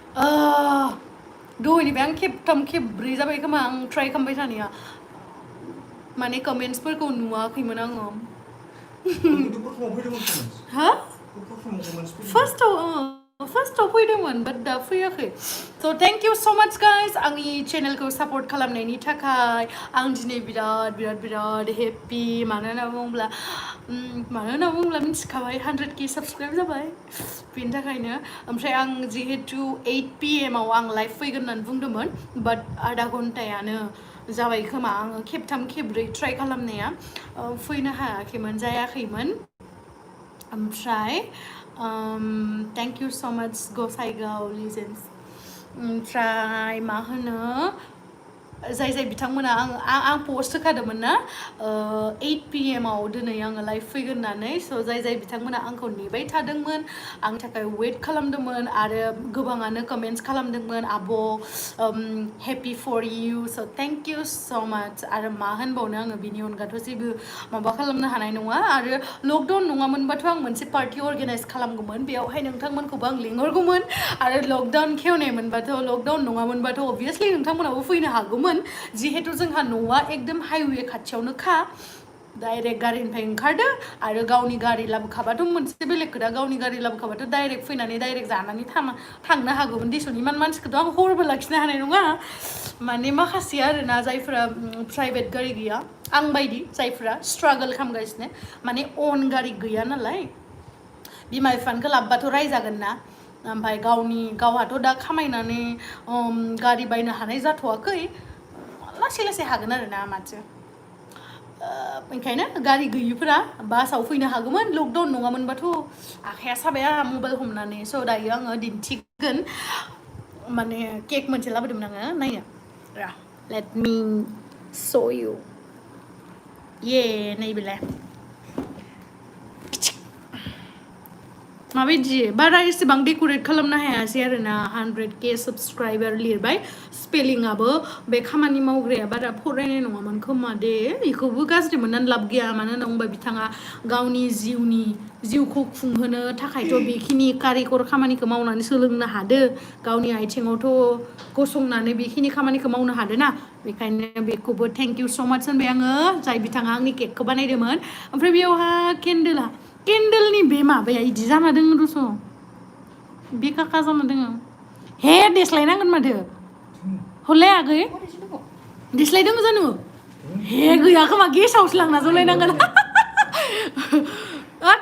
दहायनिफ्राय आं खेबथाम खेबब्रै जाबाय खोमा आं ट्राइ खालामबाय थानाया माने कमेन्ट्सफोरखौ नुवाखैमोन आङो हा फार्स्टआव फैदोंमोन बाट दा फैयाखै स' थेंक इउ स' माच गाइस आंनि चेनेलखौ सापर्ट खालामनायनि थाखाय आं दिनै बिराद हेपि मानो होनना बुङोब्ला मिथिखाबाय 100K साबस्क्राइब जाबाय बेनि थाखायनो ओमफ्राय आं जिहेतु 8 PM आव आं लाइभ फैगोन होननानै बुंदोंमोन बाट आधा घन्टायानो जाबाय खोमा आङो खेबथाम खेबब्रै ट्राइ खालामनाया फैनो हायाखैमोन जायाखैमोन ओमफ्राय थेंक इउ स' माच गसाइगाव लिजेन्स ओमफ्राय मा होनो जाय बिथांमोना आं पस्ट होखादोंमोन ना 8 PM आव दिनै आङो लाइभ फैगोन होननानै स' जाय बिथांमोना आंखौ नेबाय थादोंमोन आंनि थाखाय वेट खालामदोंमोन आरो गोबाङानो कमेन्ट्स खालामदोंमोन आब' हेपि फर इउ स' थेंक इउ स' माच आरो मा होनबावनो आङो बिनि अनगाथ' जेबो माबा खालामनो हानाय नङा आरो लकडाउन नङामोनबाथ' आं मोनसे पार्टि अर्गेनाइज खालामगौमोन बेयावहाय नोंथांमोनखौबो आं लिंहरगौमोन आरो लकडाउन खेवनायमोनबाथ' लकडाउन नङामोनबाथ' अबभियासलि नोंथांमोनाबो फैनो हागौमोन जिहेतु जोंहा न'आ एकदम हाइवे खाथियावनोखा डाइरेक्ट गारिनिफ्राय ओंखारदो आरो गावनि गारि लाबोखाबाथ' मोनसे बेलेग खोथा गावनि गारि लाबोखाबाथ' डाइरेक्ट फैनानै डाइरेक्ट जानानै थांनो हागौमोन दिसुन इमान मानसिखौथ' आं हरबो लाखिनो हानाय नङा माने माखासे आरोना जायफोरा प्राइभेट गारि गैया आं बायदि जायफोरा स्ट्रागल खालामगासिनो माने अन गारि गैया नालाय बिमा बिफानिखौ लाबबाथ' रायजागोन ना ओमफ्राय गावहाथ' दा खामायनानै गारि बायनो हानाय जाथ'वाखै लासै हागोन आरो ना माथो ओंखायनो गारि गैयिफोरा बासाव फैनो हागौमोन लकडाउन नङामोनबाथ' आखाइया साबाया मबाइल हमनानै स' दायो आङो दिन्थिगोन माने केक मोनसे लाबोदोंमोन आङो नायनो लेट मी श' यु नैबेलाय माबायदि बारा एसेबां डेक'रेट खालामनो हायासै आरोना 100K साबस्क्राइबार लिरबाय स्पेलिंआबो बे खामानि मावग्राया बारा फरायनाय नङामोन खोमा दे बेखौबो गाज्रि मोननानै लाब गैया मानो होनना बुंबा बिथाङा गावनि जिउखौ खुंहोनो थाखायथ' बेखिनि कारिकर खामानिखौ मावनानै सोलोंनो हादो गावनि आथिङावथ' गसंनानै बेखिनि खामानिखौ मावनो हादो ना बेखायनो बेखौबो थेंक इउ स' माच होनबाय आङो जाय बिथाङा आंनि केकखौ बानायदोंमोन ओमफ्राय बेयावहा केन्डेलनि बे माबाया इदि जाना दङ रस' बे काका जाना दङ हे देस्लायनांगोन माथो हरलाय आगै देस्लायदों जानो हे गैया खोमा गेसावसो लांना जलायनांगोन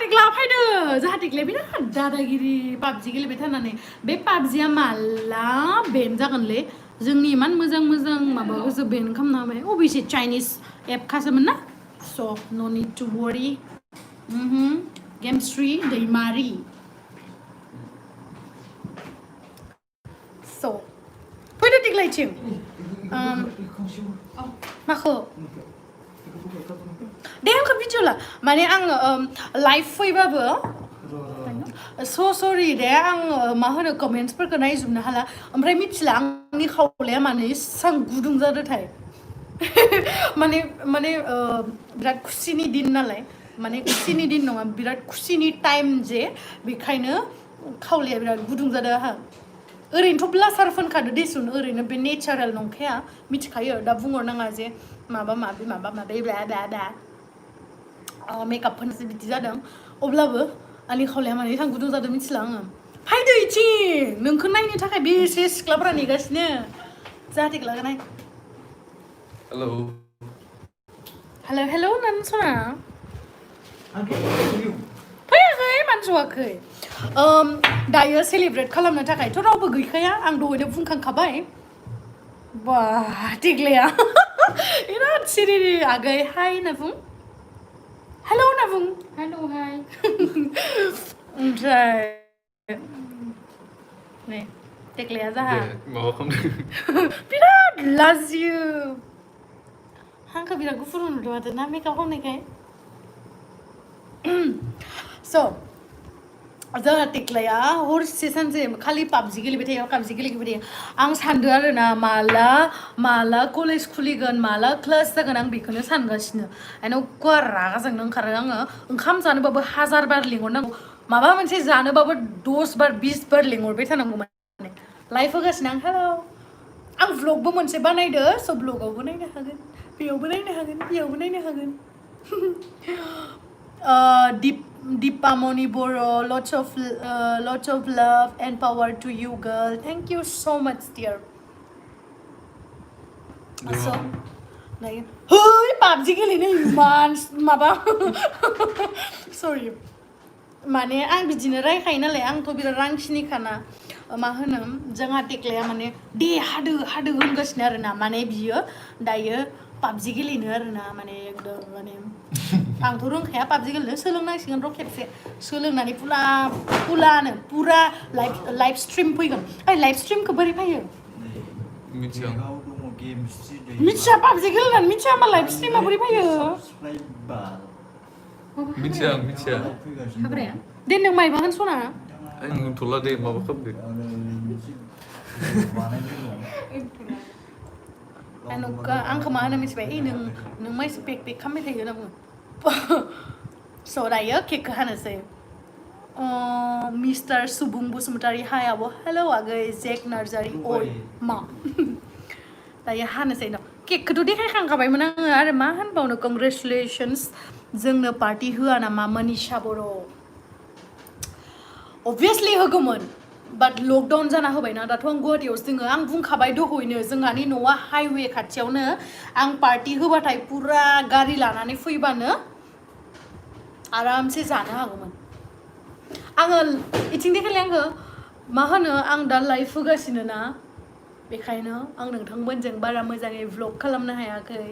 टेक्ला फैदो जोंहा टेक्लाया बिराद दादागिरि पाबजि गेलेबाय थानानै बे पाबजिया माला बेन जागोनलै जोंनि इमान मोजां माबाखौसो बेन खालामना होबाय अबेसे चाइनिस एपखासोमोन ना स' नो निड टु वरि गेमस्रि दैमारि स' फैदो देग्लायथिं माखौ दे आंखौ भिडिअ ला माने आङो लाइभ फैबाबो सरि दे आं मा होनो कमेन्ट्सफोरखौ नायजोबनो हाला ओमफ्राय मिथिला आंनि खावलाया मानो एसेबां गुदुं जादोंथाय माने बिराद खुसिनि दिन नालाय माने खुसिनि दिन नङा बिराद खुसिनि टाइम जे बेखायनो खावलाया बिराद गुदुं जादों आंहा ओरैनोथ' ब्लासार फोनखादो देसुन ओरैनो बे नेचारेल नंखाया मिथिखायो दा बुंहरनाङा जे माबा माबि ब्ला मेकआप फोनसो बिदि जादों अब्लाबो आंनि खावलाया मानो एसां गुदुं जादों मिथिला आङो फैदो इथिं नोंखौ नायनो थाखाय बेसे सिख्लाफोरा नेगासिनो जाहाथे लागोनाय हेल' होननानै सना फैयाखै मानस'वाखै दायो सेलिब्रेट खालामनो थाखायथ' रावबो गैखाया आं दहायनो बुंखांखाबाय बा देग्लाया बिराद सिरि आगै हाय होनना बुं हेल' होनना बुं हेल' हाय ओमफ्राय नै देग्लाया जाहा बिराद लाजियो हांखो बिराद गुफुर नुदों माथो ना मेकआप खालामनायखाय स' जोंहा टेक्लाया हरसे सानसे खालि पाबजि गेलेबाय थायो आं सानदों आरोना माला कलेज खुलिगोन माला क्लास जागोन आं बेखौनो सानगासिनो एन'का रागा जोंनो ओंखारो आङो ओंखाम जानोबाबो 1000 बार लिंहरनांगौ माबा मोनसे जानोबाबो 10 बार 20 बार लिंहरबाय थानांगौ माने लाइफ होगासिनो आं हेलौ आं व्लगबो मोनसे बानायदो स' व्लगावबो नायनो हागोन बेयावबो नायनो हागोन बेयावबो नायनो हागोन Deepamoni Boro, lots of love and power to you, girl. Thank you so much, dear. So, like, hey, PUBG गेलेनो man, माबा. Sorry. माने आं बिदिनो रायखायो नालाय आंथ' बिराद रांखिनिखाना मा होनो जोंहा टेक्लाया माने दे हादो होनगासिनो आरोना माने बियो दायो PUBG गेलेनो आरोना माने एकदम माने आंथ' रोंखाया PUBG गेलेनो सोलोंनांसिगोन र' खेबसे सोलोंनानै पुरा लाइभ स्ट्रिम फैगोन लाइभ स्ट्रिमखौ बोरै फैयो मिथिया PUBG गेलेनानै मिथिया होमबा लाइभ स्ट्रिमा बोरै फैयो मिथिया हाग्राया दे नों मायबा होनसना आं होनथ'ला दे माबा खालामदो आंखौ मा होनो मिथिबाय नों माइसो पेक खालामबाय थायो होनना बुङो स' दायो केकखौ हानोसै मिस्टार सुबुं बसुमतारी हाय आब' हेलौ आगै जेक नार्जारि अय मा दायो हानोसै न' केकखौथ' देखायखांखाबायमोन आङो आरो मा होनबावनो कंग्रेचुलेसन्स जोंनो पार्टि होआ नामा मनीषा बर' अबभियासलि होगौमोन बाट लकडाउन जाना होबायना दाथ' आं गुवाहाटियावसो दोङो आं बुंखाबाय दहयनो जोंहानि न'आ हाइवे खाथियावनो आं पार्टि होबाथाय पुरा गारि लानानै फैबानो आरामसे जानो हागौमोन आङो इथिं देखायलाय आंखौ मा होनो आं दा लाइभ होगासिनो ना बेखायनो आं नोंथांमोनजों बारा मोजाङै व्लग खालामनो हायाखै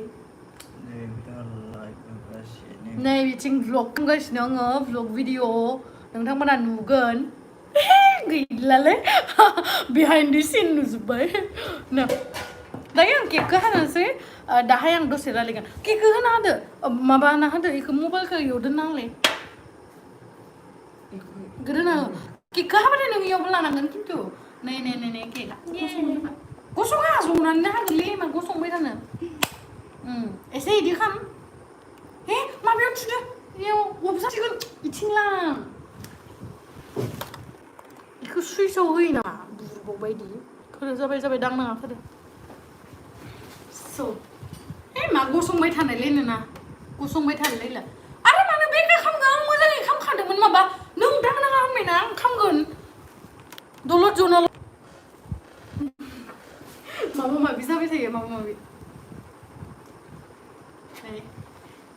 नै बिथिं व्लग खालामगासिनो आङो व्लग भिडिअ नोंथांमोना नुगोन गैलालै बिहाइन्ड दि सिन नुजोब्बाय ना दायो आं केकखौ हानोसै दाहाय आं दसे रायलायगोन केकखौ होना होदो माबाना होदो बेखौ मबाइलखौ इयाव दोनना होलाय गोदोना केकखौ हाबाथाय नों इयावबो लानांगोन खिन्थु नै केकआ गसङा जनानै हागोनलै मा गसंबाय थानो एसे इदि खाम हे माबायाव थुदो इयाव अफ जासिगोन इथिं लां बेखौ सुइचआव होयो नामा बुरबाव बायदि खोरो जाबाय दांनाङा खोरो स' हे मा गसंबाय थानायलायनो ना गसंबाय थानायलायला आरो मानो बेखौ खामगोन आं मोजाङै खामखादोंमोन माबा नों दांनाङा होनबायना आं खामगोन दलद जना माबा माबि जाबाय थायो माबा माबि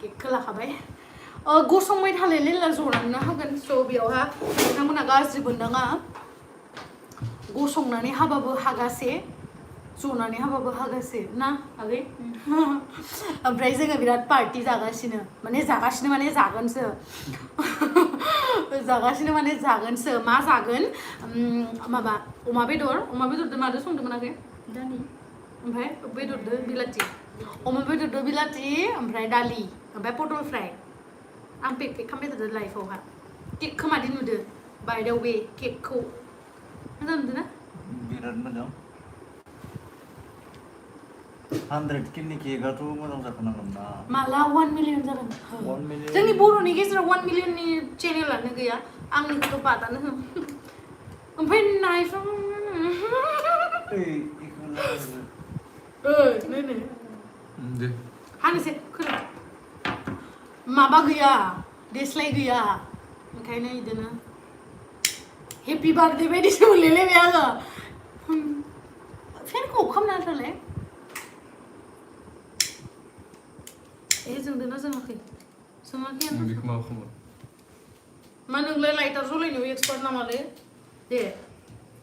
केकखौ लाखाबाय गसंबाय थालायलायला जनानै हागोन स' बेयावहा नोंथांमोना गाज्रि मोननाङा गसंनानै हाबाबो हागासे जनानै हाबाबो हागासे ना आगै ओमफ्राय जोङो बिराद पार्टि जागासिनो माने जागोनसो मा जागोन माबा अमा बेदरजों माजों संदोंमोन आगै दालि ओमफ्राय बेदरजों बिलाथि अमा बेदरजों बिलाथि ओमफ्राय दालि ओमफ्राय पटल फ्राय आं पेक खालामबाय थादों लाइफआवहा केकखौ मादि नुदो बाय द वे केकखौ मोजां नुदों ना बिराद मोजां 100K नि केकआथ' मोजां जाखानांगोन ना माला 1 मिलियन जागोन 1 मिलियन जोंनि बर'नि गेजेराव 1 मिलियननि चेनेलानो गैया आंनिखौथ' बादानो हो ओमफ्राय नायफां नै दे हानोसै खोना माबा गैया देस्लाय गैया ओंखायनो बिदिनो हेपि बार्थडे बायदिसो मोनलायलायबाय आङो फेनखौ अफ खालामना होथारलाय जोंदोंना जोङाखै बेखौ माबा खालामो मा नोंलाय लाइटार जलायनायाव एक्सपार्ट नामालै दे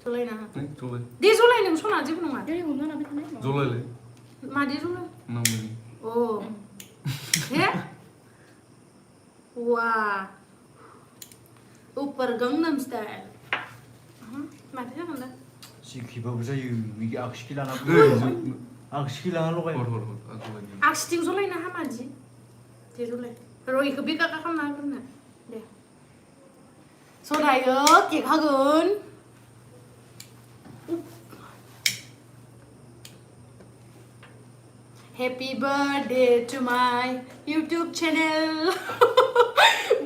जलायना हो जलाय दे जलाय नों सना जेबो नङा जलायलाय मादि जलाय नांबाय अ हे वाह ऊपर गंगनम स्टाइल मादि जागोन दा सिखिबाबो जायो आगसिखि लाना लगाय आगसिथिं जलायना हा मादि दे जलाय र' इखौ बेका खालामना होग्रोनो दे स' दायो केक हागोन Happy birthday to my YouTube channel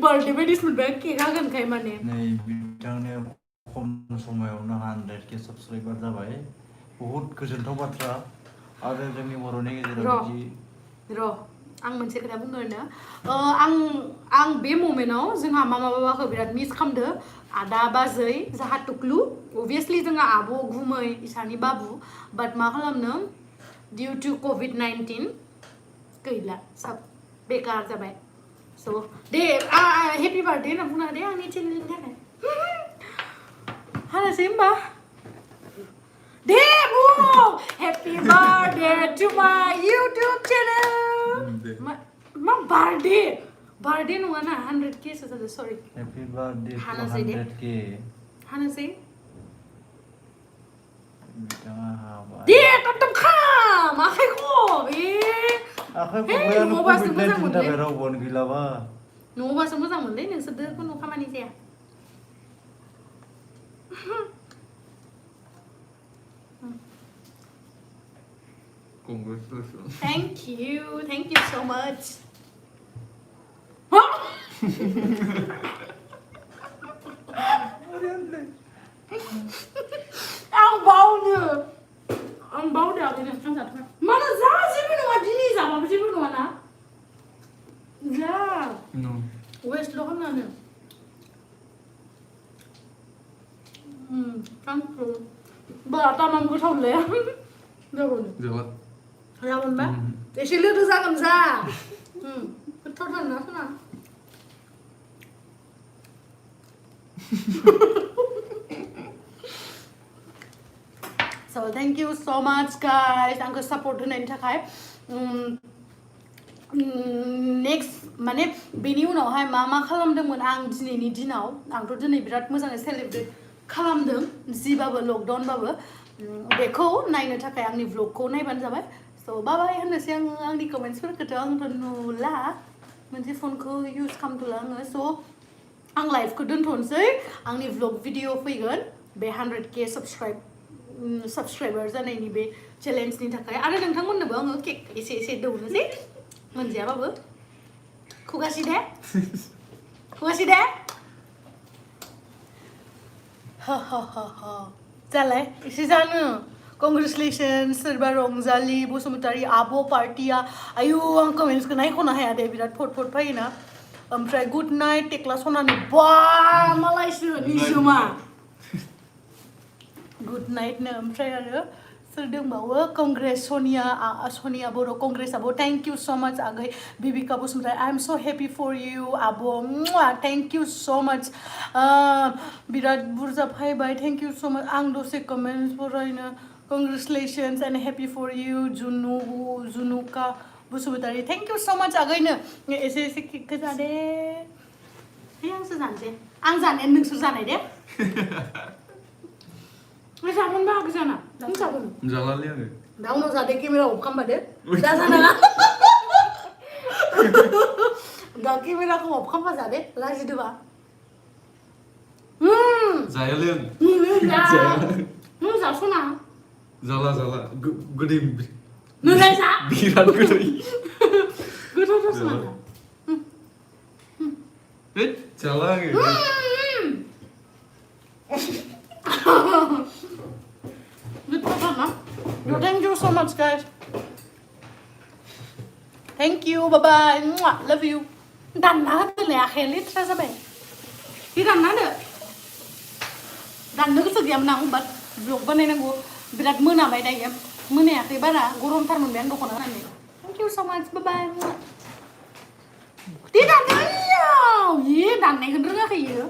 birthday बायदिसो मोनबाय केक हागोनखाय माने नै बिथांनो खम समायावनो 100K साबस्क्राइबार जाबाय बहुत गोजोनथाव बाथ्रा आरो जोंनि बर'नि गेजेराव बिदि र' आं मोनसे खोथा बुंनो आं बे मोमेन्टआव जोंहा माबाखौ बिराद मिस खालामदो आदा बाजै जाहा टुकलु अभियासलि जोंहा आब' गुमै इसानि बाबु बाट मा खालामनो डिउ टु COVID-19 गैला सब बेकार जाबाय स' दे हेपि बार्थडे होनना बुंना दे आंनि चेनेलनि थाखाय हानोसै होमबा दे बुं हेपि बार्थडे टु माय इउटुब चेनेल मा बार्थडे नङा ना 100K सो जादों सरि हेपि बार्थडे टु हानोसै दे 100K हानोसै बिथाङा हाबाय दे टम खाम आखाइ खब आखाइ खबयानो न'बासो मोजां COVID-19 मोनलै थाखाय रावबोआनो गैलाबा न'बासो मोजां मोनलै नोंसोरदो खुनु खामानि जाया Congratulations. Thank you so much. Ang bau nya ada nih, ang satu. Mana zah sih minum ini sama sih minum mana? Zah. No. West lo kan mana? Thank you. Bah, tamam gue tahu lah. Jangan. Jalan. Jangan ba? Eşi lihat zakan zah. Betul kan na sana. So thank you so much guys आंखौ support होनायनि थाखाय next माने बेनि उनावहाय मा खालामदोंमोन आं दिनैनि दिनाव आंथ' दिनै बिराद मोजाङै सेलिब्रेट खालामदों जिबाबो लकडाउनबाबो बेखौ नायनो थाखाय आंनि vlogखौ नायबानो जाबाय स' बाय होननोसै आङो आंनि कमेन्ट्सफोरखौथ' आंथ' नुला मोनसे फनखौ इउज खालामथ'ला आङो स' आं लाइभखौ दोनथ'नोसै आंनि vlog भिडिअ फैगोन बे 100K साबस्क्राइबार जानायनि बे चेलेन्जनि थाखाय आरो नोंथांमोननोबो आङो केक एसे दौनोसै मोनजायाबाबो खुगासि दे जालाय एसे जानो कंग्रेचुलेशन्स सोरबा रंजालि बसुमतारी आब' पार्टिया आयु आं कमेन्ट्सखौ नायख'नो हाया दे बिराद फट फैयोना ओमफ्राय गुड नाइट टेक्ला सनानि बा मालायसो निजोमा गुड नाइट नो ओमफ्राय आरो सोर दंबावो कंग्रेस सनिया बर' कंग्रेसआबो थैंक यू सो मच आगै bebinca Basumatary I am so happy for you आब' थैंक यू सो मच बिराद बुरजा फैबाय थैंक यू सो मच आं दसे कमेन्ट्स फरायनो congratulations and happy for you Junuka Basumatary thank you so much आगैनो एसे केकखौ जादे आंसो जानोसै आं जानाया नोंसोर जानाय दे जागोन बाहागो जाना नों जागोन जालालै आङो दा उनाव जादे केमेरा अफ खालामबादो दा जानाङा दा केमेराखौ अफ खालामबा जादे लाजिदोबा जायालै आं नों जास'ना जाला गोदै नोंलाय जा बिराद गोदै गोथावथारसो ना जाला आङो Thank you so much guys thank you bye bye love you दानना होदोलाय आखाया लेथ्रा जाबाय बे दानना होदो दाननो गोसो गैयामोन आं बाट ब्लग बानायनांगौ बिराद मोनाबाय दायो मोनायाखै बारा गरमथार मोनबाय आं दख'ना गाननानै thank you so much bye bye दे दाननायाव दाननायखौनो रोङाखै इयो